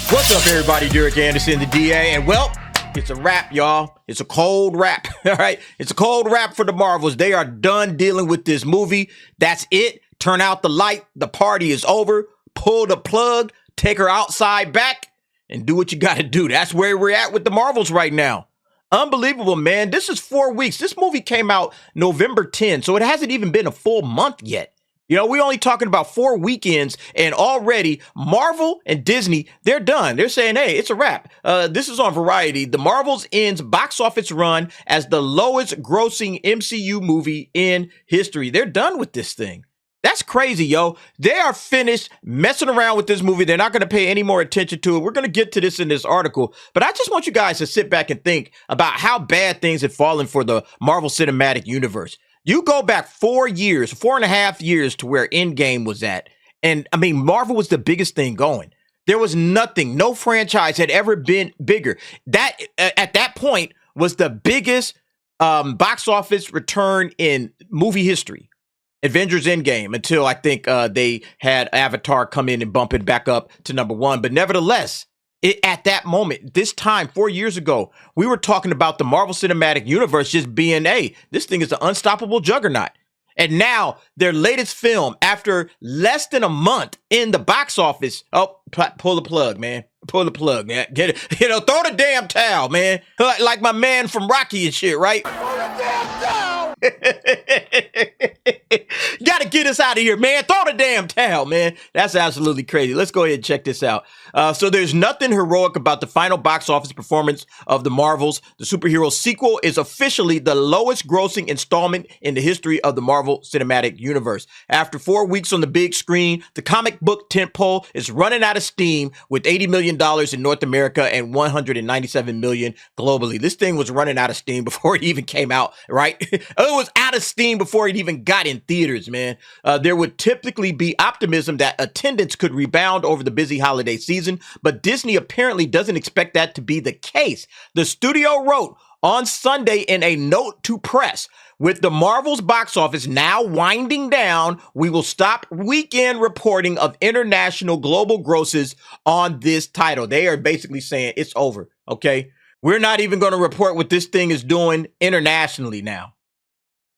What's up, everybody? Derek Anderson, the DA, and well, it's a wrap, y'all. It's a cold wrap, all right? It's a cold wrap for the Marvels. They are done dealing with this movie. That's it. Turn out the light. The party is over. Pull the plug. Take her outside back and do what you got to do. That's where we're at with the Marvels right now. Unbelievable, man. This is 4 weeks. This movie came out November 10, so it hasn't even been a full month yet. You know, we're only talking about 4 weekends, and already Marvel and Disney, they're done. They're saying, hey, it's a wrap. This is on Variety. The Marvels ends box office run as the lowest grossing MCU movie in history. They're done with this thing. That's crazy, yo. They are finished messing around with this movie. They're not going to pay any more attention to it. We're going to get to this in this article, but I just want you guys to sit back and think about how bad things have fallen for the Marvel Cinematic Universe. You go back 4 years, 4.5 years to where Endgame was at. And I mean, Marvel was the biggest thing going. There was nothing, no franchise had ever been bigger. That at that point was the biggest box office return in movie history. Avengers Endgame, until I think they had Avatar come in and bump it back up to number one. But nevertheless, at that moment, this time, 4 years ago, we were talking about the Marvel Cinematic Universe just being, hey, this thing is an unstoppable juggernaut. And now their latest film, after less than a month in the box office, pull the plug, man. Pull the plug, man. Get it, throw the damn towel, man. Like my man from Rocky and shit, right? Throw the damn towel. Gotta get us out of here, man. Throw the damn towel, man. That's absolutely crazy. Let's go ahead and check this out. So there's nothing heroic about the final box office performance of the Marvels. The superhero sequel is officially the lowest grossing installment in the history of the Marvel Cinematic Universe. After 4 weeks on the big screen, the comic book tentpole is running out of steam with $80 million in North America and $197 million globally. This thing was running out of steam before it even came out, right? It was out of steam before it even got in theaters, man. There would typically be optimism that attendance could rebound over the busy holiday season, but Disney apparently doesn't expect that to be the case. The studio wrote on Sunday in a note to press, with the Marvel's box office now winding down, we will stop weekend reporting of international global grosses on this title. They are basically saying it's over, okay? We're not even going to report what this thing is doing internationally now.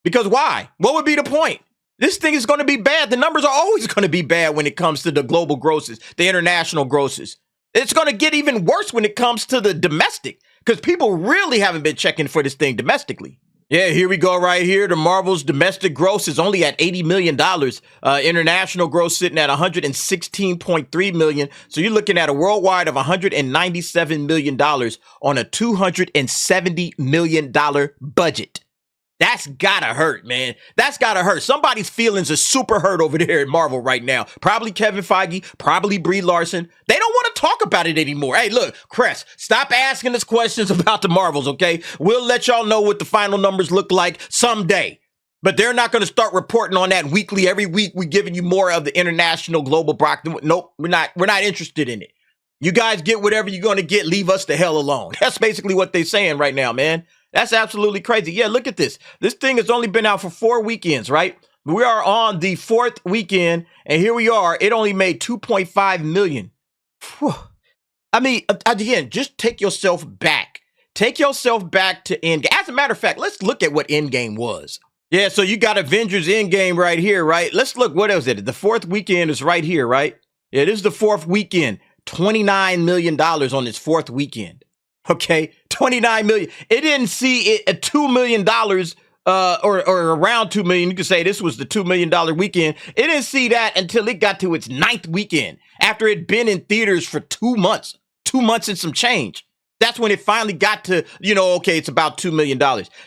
Because why? What would be the point? This thing is going to be bad. The numbers are always going to be bad when it comes to the global grosses, the international grosses. It's going to get even worse when it comes to the domestic, because people really haven't been checking for this thing domestically. Yeah, here we go right here. The Marvel's domestic gross is only at $80 million. International gross sitting at $116.3 million. So you're looking at a worldwide of $197 million on a $270 million budget. That's gotta hurt, man. That's gotta hurt. Somebody's feelings are super hurt over there at Marvel right now. Probably Kevin Feige, probably Brie Larson. They don't want to talk about it anymore. Hey, look, Cress, stop asking us questions about the Marvels, okay? We'll let y'all know what the final numbers look like someday. But they're not going to start reporting on that weekly. Every week we're giving you more of the international global block. Nope, we're not interested in it. You guys get whatever you're going to get. Leave us the hell alone. That's basically what they're saying right now, man. That's absolutely crazy. Yeah, look at this. This thing has only been out for 4 weekends, right? We are on the 4th weekend, and here we are. It only made $2.5 million. Whew. I mean, again, just take yourself back. Take yourself back to Endgame. As a matter of fact, let's look at what Endgame was. Yeah, so you got Avengers Endgame right here, right? Let's look. What else is it? The 4th weekend is right here, right? Yeah, this is the 4th weekend. $29 million on its 4th weekend. Okay, $29 million. It didn't see it at $2 million or around $2 million. You could say this was the $2 million weekend. It didn't see that until it got to its 9th weekend, after it'd been in theaters for 2 months, 2 months and some change. That's when it finally got to, okay, it's about $2 million.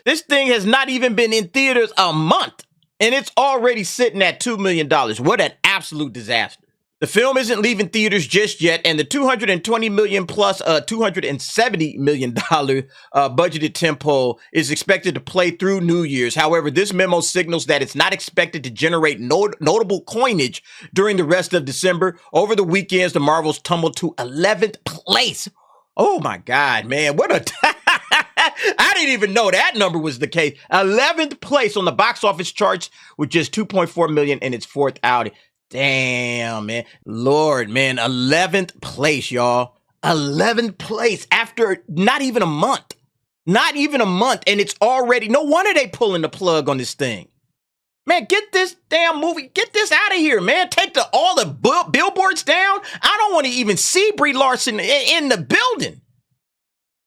This thing has not even been in theaters a month, and it's already sitting at $2 million. What an absolute disaster. The film isn't leaving theaters just yet, and the $220 million plus $270 million budgeted tentpole is expected to play through New Year's. However, this memo signals that it's not expected to generate notable coinage during the rest of December. Over the weekends, the Marvels tumbled to 11th place. Oh my God, man. What a... I didn't even know that number was the case. 11th place on the box office charts with just $2.4 million in its 4th outing. Damn, man. Lord, man. 11th place, y'all. 11th place after not even a month. Not even a month, and it's already, no wonder they pulling the plug on this thing. Man, get this damn movie, get this out of here, man. Take all the billboards down. I don't want to even see Brie Larson in the building.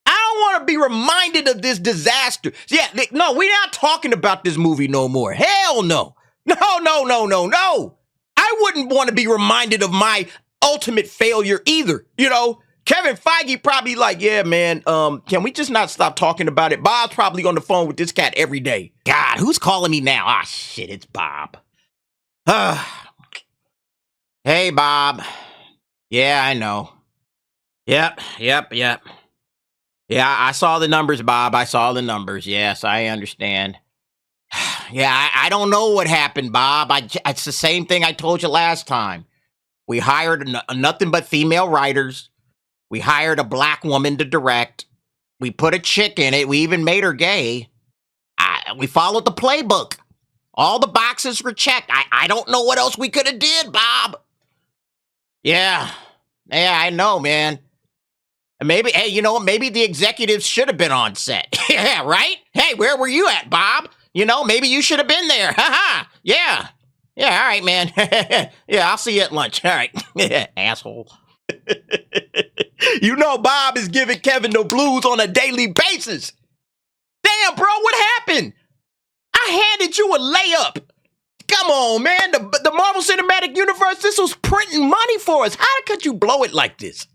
I don't want to be reminded of this disaster. Yeah, no, we're not talking about this movie no more. Hell no. No. I wouldn't want to be reminded of my ultimate failure either, you know? Kevin Feige probably like, yeah, man, can we just not stop talking about it? Bob's probably on the phone with this cat every day. God, who's calling me now? Ah, shit, it's Bob. Hey, Bob. Yeah, I know. Yep. Yeah, I saw the numbers, Bob. I saw the numbers. Yes, I understand. Yeah, I don't know what happened, Bob. It's the same thing I told you last time. We hired nothing but female writers. We hired a black woman to direct. We put a chick in it. We even made her gay. We followed the playbook. All the boxes were checked. I don't know what else we could have did, Bob. Yeah, I know, man. Maybe, hey, you know what? Maybe the executives should have been on set. Yeah, right? Hey, where were you at, Bob? You know, maybe you should have been there. Ha. Yeah, all right, man. Yeah, I'll see you at lunch. All right. Asshole. You know Bob is giving Kevin the blues on a daily basis. Damn, bro, what happened? I handed you a layup. Come on, man. The Marvel Cinematic Universe, this was printing money for us. How could you blow it like this?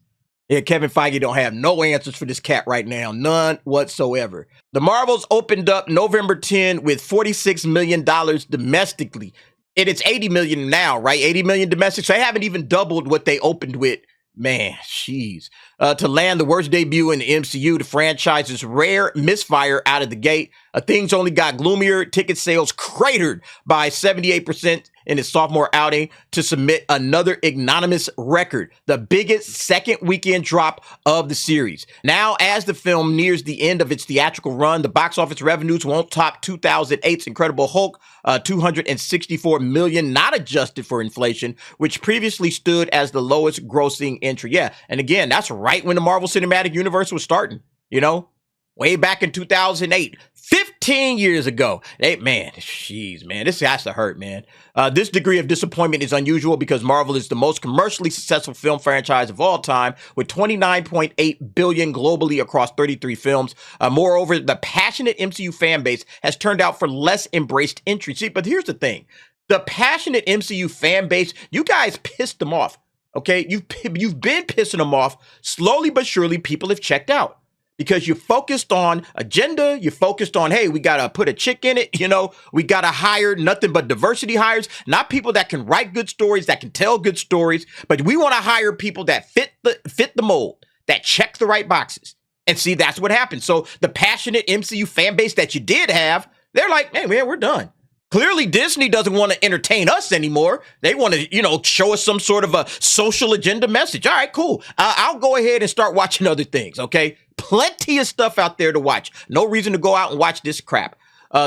Yeah, Kevin Feige don't have no answers for this cat right now. None whatsoever. The Marvels opened up November 10 with $46 million domestically. And it's 80 million now, right? 80 million domestic. So they haven't even doubled what they opened with. Man, jeez. To land the worst debut in the MCU, the franchise's rare misfire out of the gate. Things only got gloomier. Ticket sales cratered by 78% in its sophomore outing to submit another ignominious record, the biggest second weekend drop of the series. Now, as the film nears the end of its theatrical run, the box office revenues won't top 2008's Incredible Hulk, $264 million, not adjusted for inflation, which previously stood as the lowest grossing entry. Yeah, and again, that's right when the Marvel Cinematic Universe was starting, you know? Way back in 2008, 15 years ago. Hey, man, jeez, man, this has to hurt, man. This degree of disappointment is unusual because Marvel is the most commercially successful film franchise of all time, with $29.8 billion globally across 33 films. Moreover, the passionate MCU fan base has turned out for less embraced entry. See, but here's the thing. The passionate MCU fan base, you guys pissed them off, okay? You've been pissing them off. Slowly but surely, people have checked out. Because you focused on agenda, you focused on, hey, we got to put a chick in it, you know, we got to hire nothing but diversity hires, not people that can write good stories, that can tell good stories, but we want to hire people that fit the mold, that check the right boxes. And see, that's what happened. So the passionate MCU fan base that you did have, they're like, hey, man, we're done. Clearly, Disney doesn't want to entertain us anymore. They want to, you know, show us some sort of a social agenda message. All right, cool. I'll go ahead and start watching other things, okay? Plenty of stuff out there to watch. No reason to go out and watch this crap.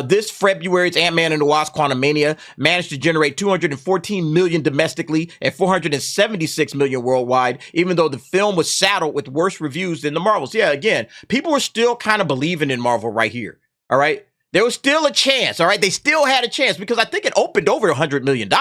This February's Ant-Man and the Wasp: Quantumania managed to generate $214 million domestically and $476 million worldwide, even though the film was saddled with worse reviews than the Marvels. Yeah, again, people were still kind of believing in Marvel right here, all right? There was still a chance, all right? They still had a chance because I think it opened over $100 million.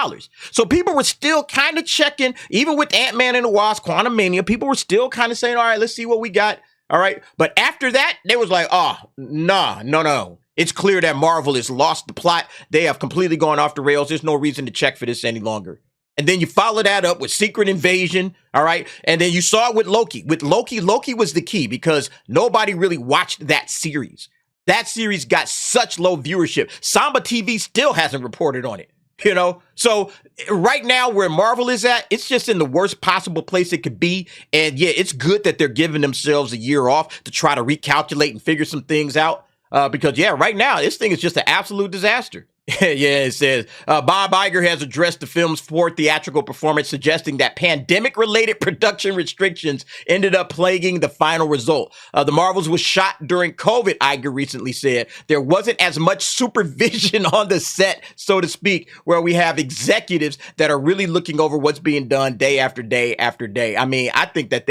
So people were still kind of checking, even with Ant-Man and the Wasp: Quantumania, people were still kind of saying, all right, let's see what we got, all right? But after that, they was like, oh, no. It's clear that Marvel has lost the plot. They have completely gone off the rails. There's no reason to check for this any longer. And then you follow that up with Secret Invasion, all right? And then you saw it with Loki. With Loki was the key because nobody really watched that series. That series got such low viewership. Samba TV still hasn't reported on it, you know? So right now where Marvel is at, it's just in the worst possible place it could be. And yeah, it's good that they're giving themselves a year off to try to recalculate and figure some things out. Because yeah, right now, this thing is just an absolute disaster. Yeah, it says Bob Iger has addressed the film's poor theatrical performance, suggesting that pandemic-related production restrictions ended up plaguing the final result. The Marvels was shot during COVID, Iger recently said. There wasn't as much supervision on the set, so to speak, where we have executives that are really looking over what's being done day after day after day. I mean, I think that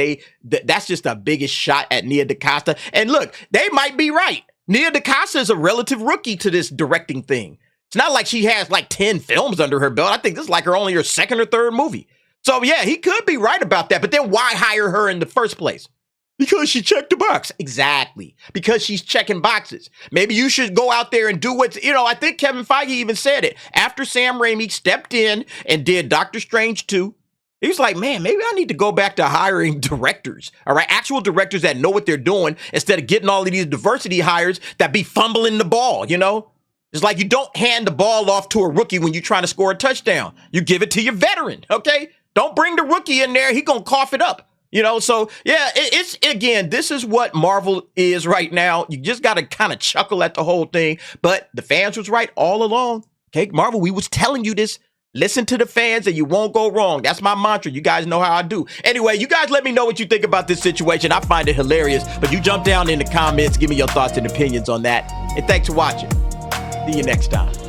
that's just the biggest shot at Nia DaCosta. And look, they might be right. Nia DaCosta is a relative rookie to this directing thing. It's not like she has like 10 films under her belt. I think this is like only her second or third movie. So yeah, he could be right about that. But then why hire her in the first place? Because she checked the box. Exactly. Because she's checking boxes. Maybe you should go out there and do what's, I think Kevin Feige even said it. After Sam Raimi stepped in and did Doctor Strange 2, he was like, man, maybe I need to go back to hiring directors, all right? Actual directors that know what they're doing instead of getting all of these diversity hires that be fumbling the ball, It's like you don't hand the ball off to a rookie when you're trying to score a touchdown. You give it to your veteran, okay? Don't bring the rookie in there. He gonna cough it up, So, yeah, it's again, this is what Marvel is right now. You just got to kind of chuckle at the whole thing. But the fans was right all along. Okay, Marvel, we was telling you this. Listen to the fans and you won't go wrong. That's my mantra. You guys know how I do. Anyway, you guys let me know what you think about this situation. I find it hilarious. But you jump down in the comments. Give me your thoughts and opinions on that. And thanks for watching. See you next time.